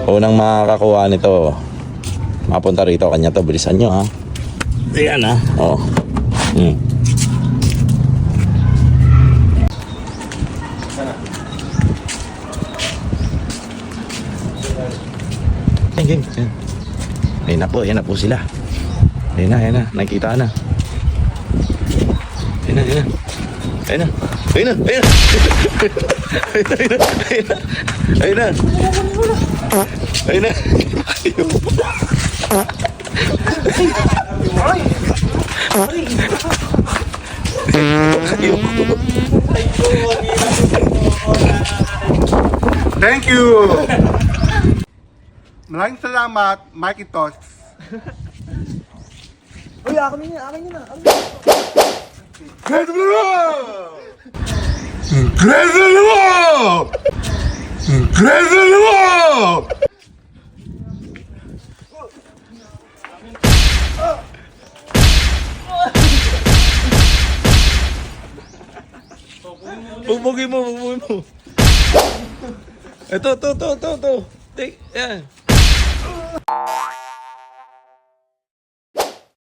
Unang makakakuha nito. Mapunta rito kanya to. Bilisan nyo ha. Ayan ha. Oh. Game. Ayan na po sila. Ayan na. Nakikita na. Ayan na. Thank you. Maraming salamat, Mikey Tots. Uy, akin na. Incredible! Bugbugin mo. Ito. Take, yan.